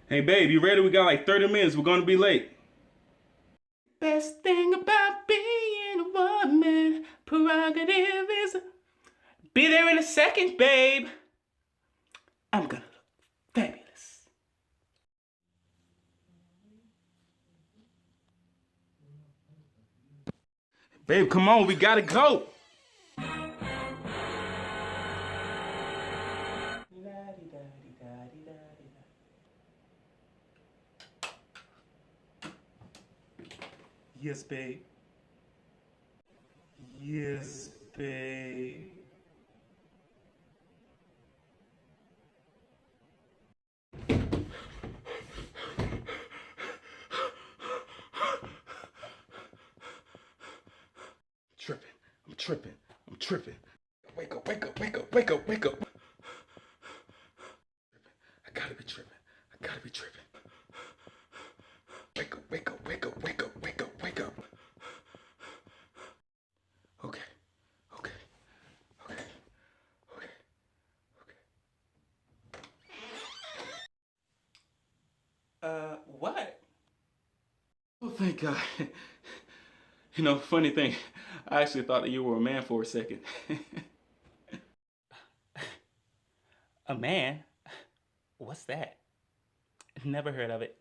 Hey babe, you ready? We got like 30 minutes. We're gonna be late. Best thing about being a woman, prerogative is be there in a second, babe. I'm gonna look fabulous. Babe, come on, we gotta go. Yes, babe. Yes, babe. Tripping. I'm tripping. I'm tripping. Wake up, wake up, wake up, wake up, wake up. I gotta be tripping. I gotta be tripping. Wake up, wake up, wake up, wake up, wake up, wake up. Okay. Okay. Okay. Okay. What? Oh, thank God. You know, funny thing, I actually thought that you were a man for a second. A man? What's that? Never heard of it.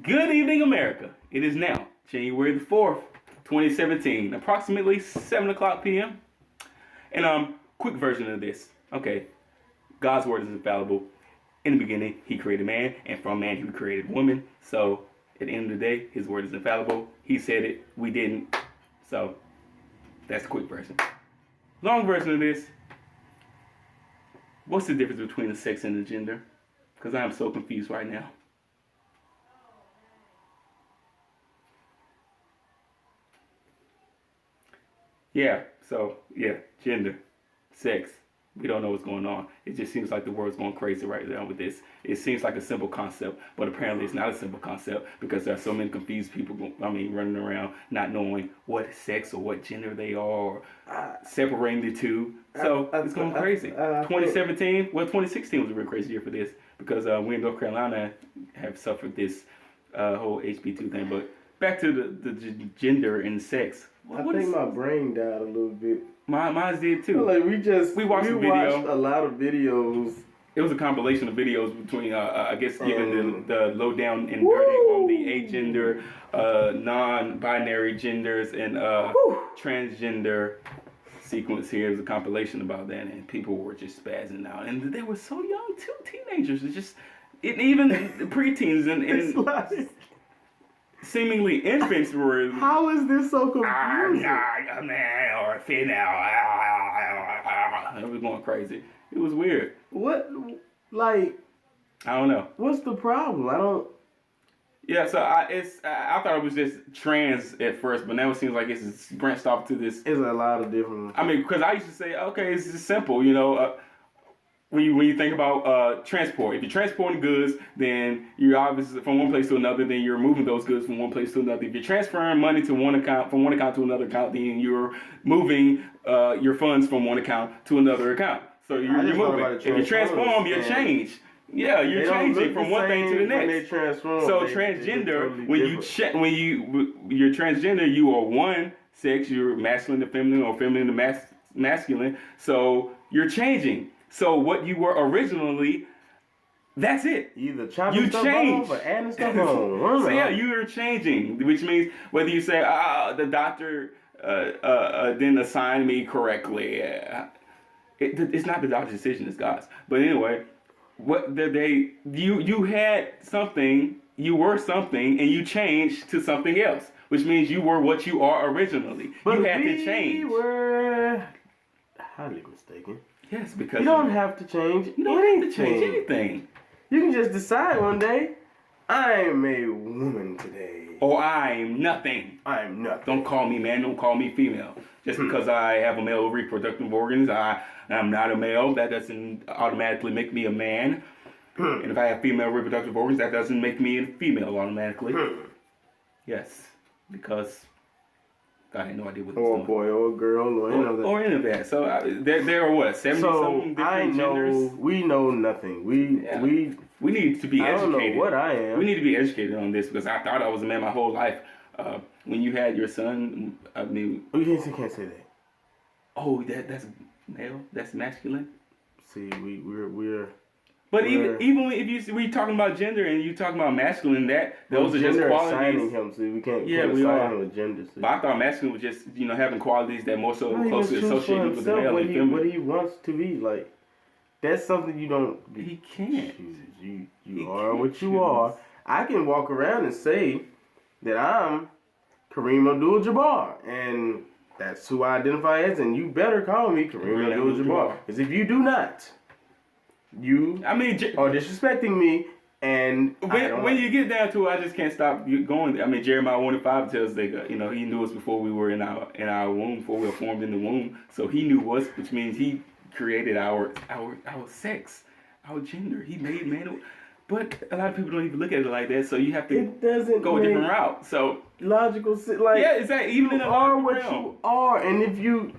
Good evening, America. It is now January the 4th, 2017, approximately 7 o'clock p.m. And quick version of this. Okay, God's word is infallible. In the beginning, he created man, and from man, he created woman. So, at the end of the day, his word is infallible. He said it, we didn't. So, that's the quick version. Long version of this. What's the difference between the sex and the gender? Because I am so confused right now. Yeah, gender, sex. We don't know what's going on. It just seems like the world's going crazy right now with this. It seems like a simple concept, but apparently it's not a simple concept because there are so many confused people, running around not knowing what sex or what gender they are, or separating the two. So it's going crazy. 2017, well, 2016 was a real crazy year for this because we in North Carolina have suffered this whole HB2 thing. But back to the gender and sex. I think my brain died a little bit. Mine did too. Like we watched a lot of videos. It was a compilation of videos between, I guess, giving the lowdown and dirty on the agender, non-binary genders, and transgender sequence here. It was a compilation about that, and people were just spazzing out. And they were so young, too. Teenagers. Even preteens and seemingly infants were. How is this so confusing? A man or a female. It was going crazy. It was weird. What, like? I don't know. What's the problem? I don't. Yeah, so I thought it was just trans at first, but now it seems like it's branched off to this. It's a lot of different. I mean, because I used to say, okay, it's just simple, you know. When you think about transport, if you're transporting goods, then you're obviously from one place to another. Then you're moving those goods from one place to another. If you're transferring money to one account from one account to another account, then you're moving your funds from one account to another account. So you're moving. If you transform, you change. Yeah, you're changing from one thing to the next. So transgender, you're transgender, you are one sex. You're masculine to feminine or feminine to masculine. So you're changing. So what you were originally, that's it. Either chopping stuff off or adding stuff on. So yeah, you are changing, which means whether you say, the doctor didn't assign me correctly. It's not the doctor's decision, it's God's. But anyway, you had something, you were something, and you changed to something else, which means you were what you are originally. But you had to change. We were highly mistaken. Yes, because you don't have to change. You don't have to change anything. You can just decide one day, I'm a woman today. Or I'm nothing. I'm nothing. Don't call me man, don't call me female. Just because I have a male reproductive organs, I am not a male. That doesn't automatically make me a man. And if I have female reproductive organs, that doesn't make me a female automatically. Yes, because I had no idea what it Or was a doing. boy or a girl or any of that. Or any of that. So there are what 70-something different genders. We know nothing. We need to be I educated. don't know what I am. We need to be educated on this because I thought I was a man my whole life. When you had your son, I mean, You can't say that. oh, that's male, that's masculine. See, we're. But even if we talking about gender and you talking about masculine, those are just gender qualities. assigning him, so we can't Yeah, we assign are. him with gender. See. But I thought masculine was just having qualities that more so No, he closely must choose for associated with the himself male and feminine. what he wants to be. Like that's something you don't. He can't. choose. You He are can't what you choose. are. I can walk around and say that I'm Kareem Abdul-Jabbar, and that's who I identify as, and you better call me Kareem Abdul-Jabbar. Because if you do not, you are disrespecting me, and when you get down to it, I just can't stop going. I mean, Jeremiah 1:5 tells us that he knew us before we were in our womb, before we were formed in the womb. So he knew us, which means he created our sex, our gender. He made man. But a lot of people don't even look at it like that. So you have to go a different route. So logical, exactly. Even in you a are logical what realm. you are, and if you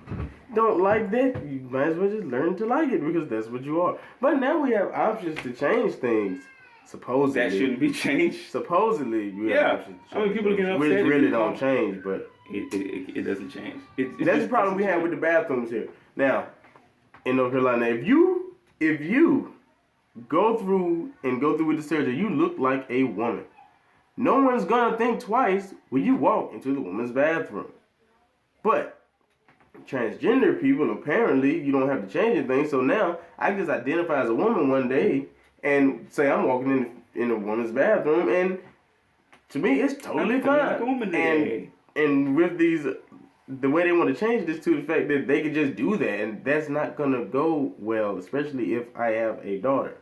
don't like that, you might as well just learn to like it because that's what you are. But now we have options to change things. Supposedly, That shouldn't be changed. Supposedly, we have options to change. I mean, people get upset. Which if really you don't call- change, but it doesn't change. that's the problem we have with the bathrooms here. Now, in North Carolina, if you go through with the surgery, you look like a woman. No one's gonna think twice when you walk into the woman's bathroom. But transgender people, apparently, you don't have to change anything. So now I just identify as a woman one day and say I'm walking in a woman's bathroom, and to me it's totally fine. Like a woman today. And with the way they want to change this to the fact that they could just do that, and that's not gonna go well, especially if I have a daughter.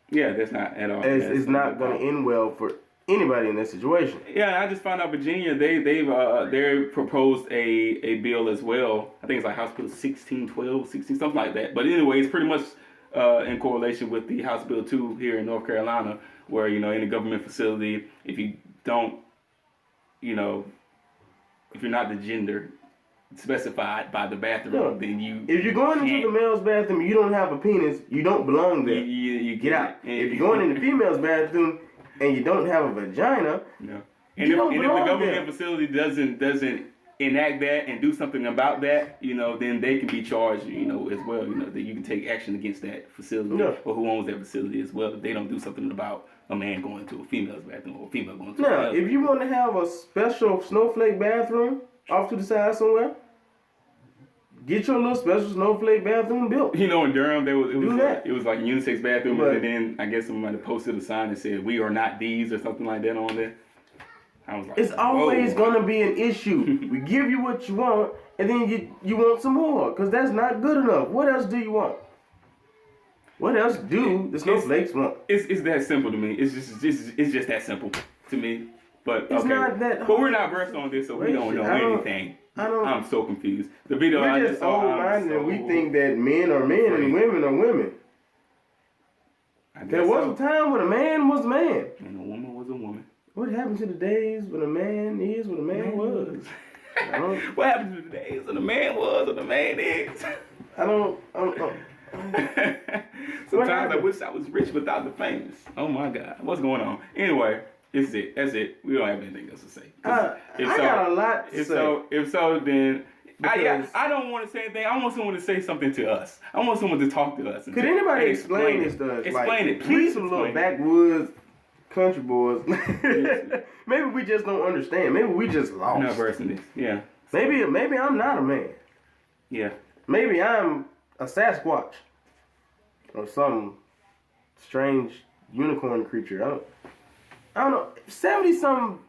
Yeah, that's not at all. It's not gonna end well for anybody in that situation. Yeah, I just found out Virginia they proposed a bill as well. I think it's like House Bill 1612, something like that. But anyway, it's pretty much in correlation with the House Bill 2 here in North Carolina, where in a government facility, if you don't, if you're not the gender specified by the bathroom, then if you're going into the male's bathroom, you don't have a penis, you don't belong there. You get out. If you're going in the female's bathroom and you don't have a vagina, and if the government facility doesn't enact that and do something about that, then they can be charged, as well. That you can take action against that facility or who owns that facility as well if they don't do something about a man going to a female's bathroom or a female going to a male's if you want to have a special Snowflake bathroom off to the side somewhere, get your little special Snowflake bathroom built. In Durham, it was like a unisex bathroom, and then I guess somebody posted a sign that said "We are not these" or something like that on there. I was like, it's always gonna be an issue. We give you what you want, and then you want some more, because that's not good enough. What else do you want? What else do the snowflakes want? It's that simple to me. It's just that simple to me. But it's not that. But we're not versed on this, so we don't know anything. I'm so confused. The video I just saw. Old-minded, and we think that men are men and women are women. There was a time when a man was a man and a woman was a woman. What happened to the days when a man is what a man was? What happened to the days when a man was what a man is? I don't. Sometimes I wish I was rich without the famous. Oh my God, what's going on? Anyway, that's it. We don't have anything else to say. I got a lot to say. If so, then I don't want to say anything. I want someone to say something to us. I want someone to talk to us. Could anybody explain this to us? Explain it, please. Some little backwoods country boys. Maybe we just don't understand. Maybe we just lost. Not versed in this. Yeah. Maybe I'm not a man. Yeah. Maybe I'm a Sasquatch or some strange unicorn creature. I don't know. 70-some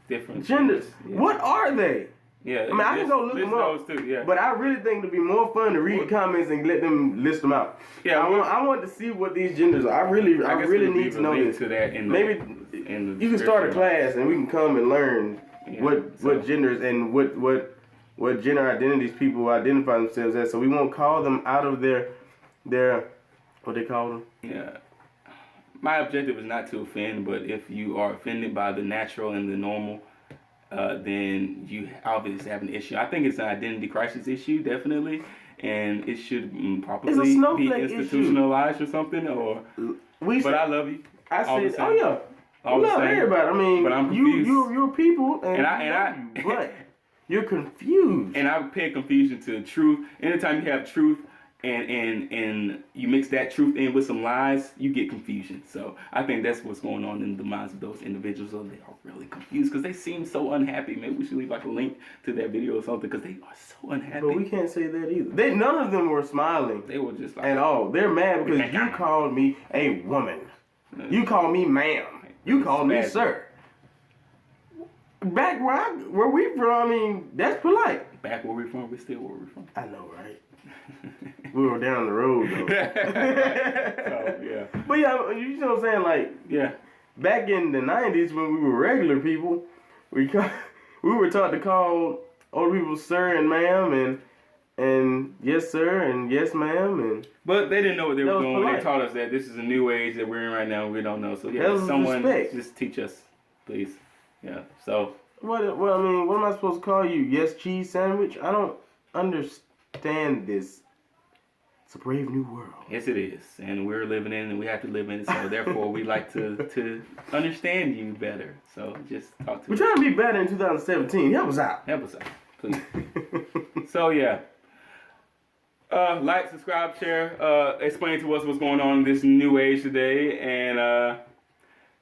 different genders. Yeah. What are they? Yeah. I mean, I can go look them up. Too, yeah. But I really think it'd be more fun to read comments and let them list them out. Yeah. I want to see what these genders are. I really need to know this. To that Maybe you can start a class and we can come and learn what genders and what gender identities people identify themselves as. So we won't call them out of their what they call them. Yeah. My objective is not to offend, but if you are offended by the natural and the normal, then you obviously have an issue. I think it's an identity crisis issue, definitely, and it should probably be Snowflake institutionalized or something. Or, but I love you. I said, same. oh yeah, All we the love same. everybody. I mean, But I'm confused. you're people, and I but you're confused. And I pay confusion to truth. Anytime you have truth and you mix that truth in with some lies, you get confusion. So I think that's what's going on in the minds of those individuals. So they are really confused because they seem so unhappy. Maybe we should leave like a link to that video or something because they are so unhappy. But we can't say that either. None of them were smiling. They were just like at all. They're mad because you called me a woman. You called me ma'am. You called me sir. Back where we from, I mean, that's polite. Back where we from, we still where we from. I know, right? We were down the road though. So, yeah. But yeah, you know what I'm saying? Like, yeah. Back in the 90s when we were regular people, we were taught to call older people sir and ma'am and yes sir and yes ma'am but they didn't know what they were doing when they polite. taught us that this is a new age that we're in right now and we don't know. So yeah, That was someone respect. just teach us, please. Yeah. So Well, I mean, what am I supposed to call you? Yes, cheese sandwich? I don't understand this. It's a brave new world. yes, it is, and we're living in, and we have to live in it. So therefore, we like to understand you better. So just talk to We're us. trying to be better in 2017. Help us out. Help us out, please. So yeah, like, subscribe, share, explain to us what's going on in this new age today, and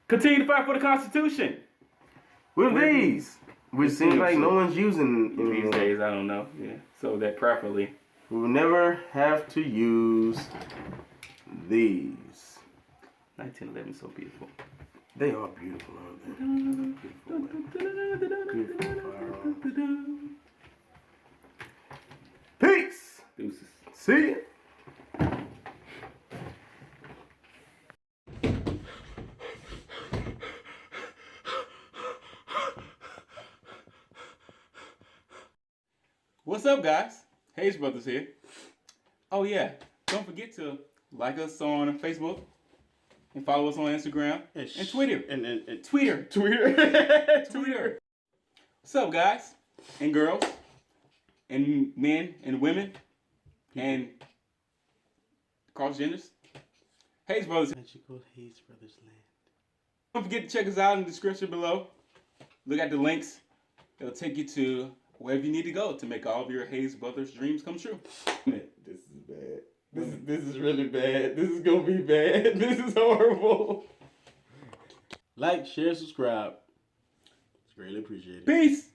continue to fight for the Constitution. With these, which seems like no one's using These anymore. days, I don't know. Yeah, so that preferably. We will never have to use these. 1911 so beautiful. They are beautiful, aren't they? Beautiful. Peace. Deuces. See ya. What's up, guys? Hayes Brothers here. Oh yeah, don't forget to like us on Facebook and follow us on Instagram and Twitter. And Twitter. Twitter. Twitter. What's up, guys and girls and men and women and cross genders? Hayes Brothers. Magical Hayes Brothers land. Don't forget to check us out in the description below. Look at the links. It'll take you to wherever you need to go to make all of your Hayes Brothers dreams come true. This is bad. This is really bad. This is gonna be bad. This is horrible. Like, share, subscribe. It's greatly appreciated. Peace.